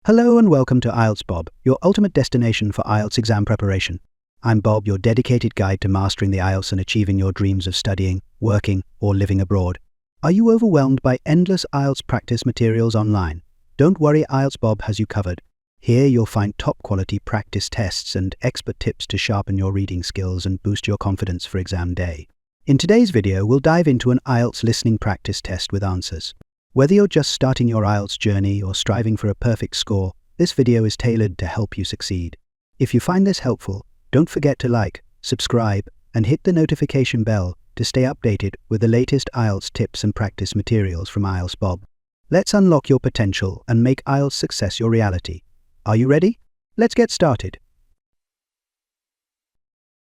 Hello and welcome to IELTS Bob, your ultimate destination for IELTS exam preparation. I'm Bob, your dedicated guide to mastering the IELTS and achieving your dreams of studying, working, or living abroad. Are you overwhelmed by endless IELTS practice materials online? Don't worry, IELTS Bob has you covered. Here you'll find top-quality practice tests and expert tips to sharpen your reading skills and boost your confidence for exam day. In today's video, we'll dive into an IELTS listening practice test with answers. Whether you're just starting your IELTS journey or striving for a perfect score, this video is tailored to help you succeed. If you find this helpful, don't forget to like, subscribe, and hit the notification bell to stay updated with the latest IELTS tips and practice materials from IELTS Bob. Let's unlock your potential and make IELTS success your reality. Are you ready? Let's get started.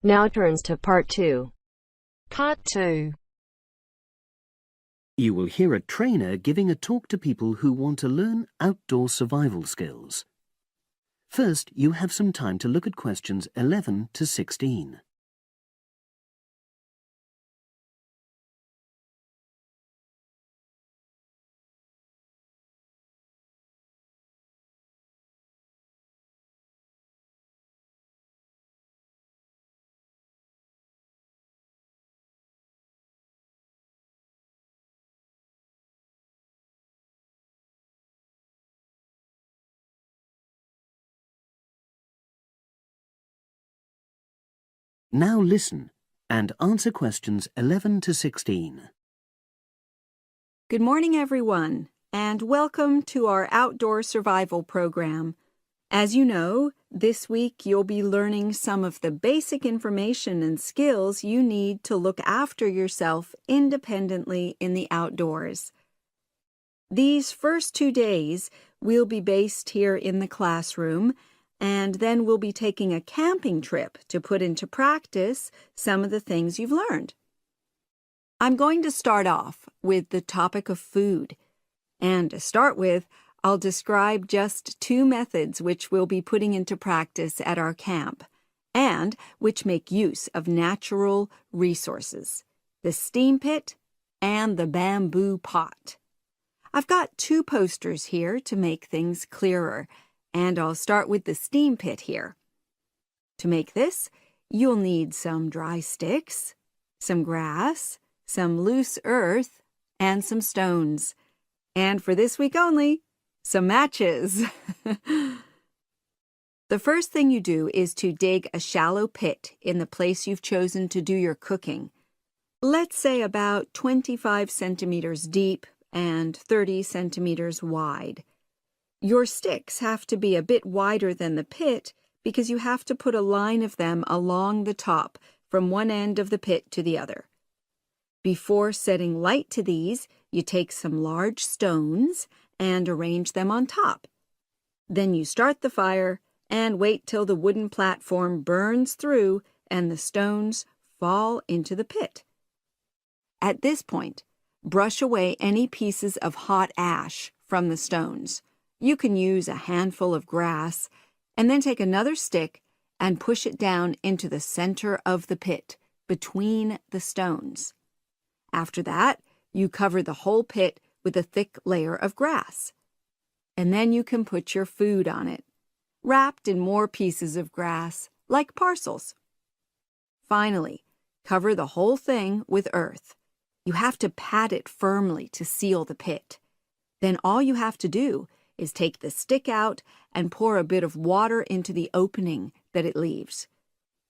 Now turns to Part 2. Part 2. You will hear a trainer giving a talk to people who want to learn outdoor survival skills. First, you have some time to look at questions 11 to 16. Now listen and answer questions 11 to 16. Good morning, everyone, and welcome to our outdoor survival program. As you know, this week you'll be learning some of the basic information and skills you need to look after yourself independently in the outdoors. These first 2 days will be based here in the classroom, and then we'll be taking a camping trip to put into practice some of the things you've learned. I'm going to start off with the topic of food. And to start with, I'll describe just 2 methods which we'll be putting into practice at our camp, and which make use of natural resources: the steam pit and the bamboo pot. I've got 2 posters here to make things clearer, and I'll start with the steam pit here. To make this, you'll need some dry sticks, some grass, some loose earth, and some stones. And for this week only, some matches. The first thing you do is to dig a shallow pit in the place you've chosen to do your cooking. Let's say about 25 centimeters deep and 30 centimeters wide. Your sticks have to be a bit wider than the pit because you have to put a line of them along the top from one end of the pit to the other. Before setting light to these, you take some large stones and arrange them on top. Then you start the fire and wait till the wooden platform burns through and the stones fall into the pit. At this point, brush away any pieces of hot ash from the stones. You can use a handful of grass, and then take another stick and push it down into the center of the pit, between the stones. After that, you cover the whole pit with a thick layer of grass. And then you can put your food on it, wrapped in more pieces of grass, like parcels. Finally, cover the whole thing with earth. You have to pat it firmly to seal the pit. Then all you have to do is take the stick out and pour a bit of water into the opening that it leaves.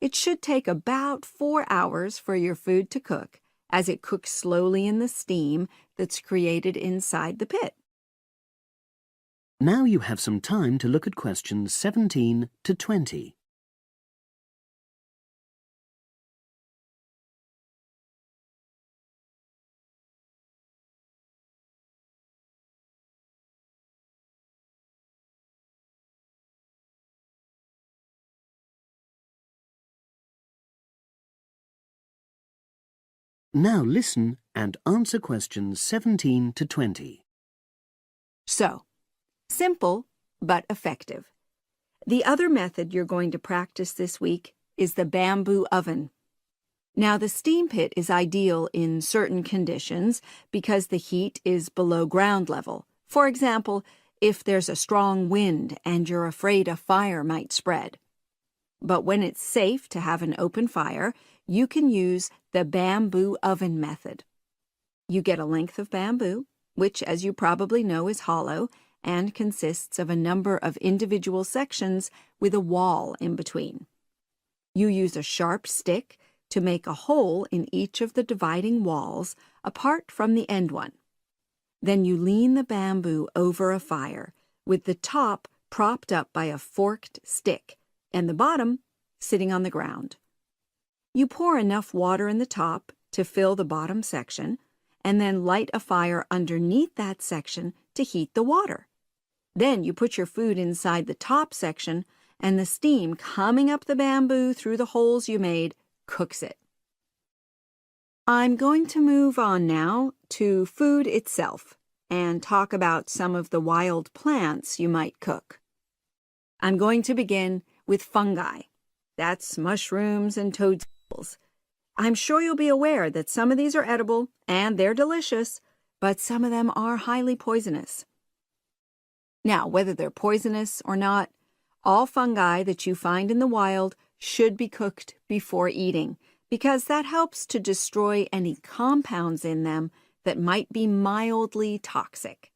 It should take about 4 hours for your food to cook, as it cooks slowly in the steam that's created inside the pit. Now you have some time to look at questions 17 to 20. Now listen and answer questions 17 to 20. So, simple but effective. The other method you're going to practice this week is the bamboo oven. Now, the steam pit is ideal in certain conditions because the heat is below ground level. For example, if there's a strong wind and you're afraid a fire might spread. But when it's safe to have an open fire, you can use the bamboo oven method. You get a length of bamboo, which, as you probably know, is hollow and consists of a number of individual sections with a wall in between. You use a sharp stick to make a hole in each of the dividing walls apart from the end one. Then you lean the bamboo over a fire, with the top propped up by a forked stick and the bottom sitting on the ground. You pour enough water in the top to fill the bottom section, and then light a fire underneath that section to heat the water. Then you put your food inside the top section, and the steam coming up the bamboo through the holes you made cooks it. I'm going to move on now to food itself and talk about some of the wild plants you might cook. I'm going to begin with fungi. That's mushrooms and toadstools. I'm sure you'll be aware that some of these are edible and they're delicious, but some of them are highly poisonous. Now, whether they're poisonous or not, all fungi that you find in the wild should be cooked before eating, because that helps to destroy any compounds in them that might be mildly toxic.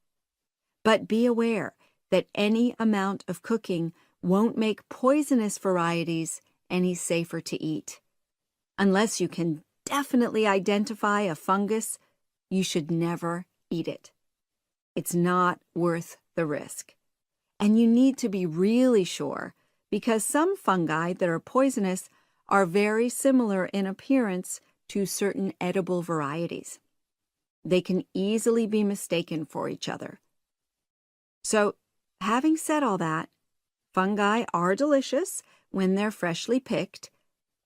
But be aware that any amount of cooking won't make poisonous varieties any safer to eat. Unless you can definitely identify a fungus, you should never eat it. It's not worth the risk. And you need to be really sure, because some fungi that are poisonous are very similar in appearance to certain edible varieties. They can easily be mistaken for each other. So, having said all that, fungi are delicious when they're freshly picked,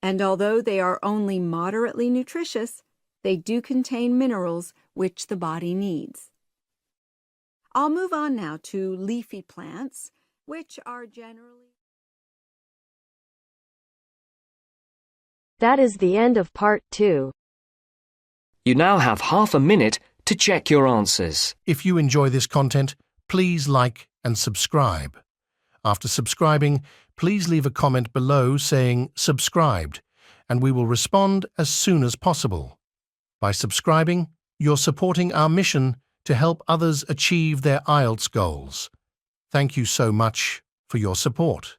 and although they are only moderately nutritious, they do contain minerals which the body needs. I'll move on now to leafy plants, which are generally... That is the end of part 2. You now have half a minute to check your answers. If you enjoy this content, please like and subscribe. After subscribing, please leave a comment below saying subscribed, and we will respond as soon as possible. By subscribing, you're supporting our mission to help others achieve their IELTS goals. Thank you so much for your support.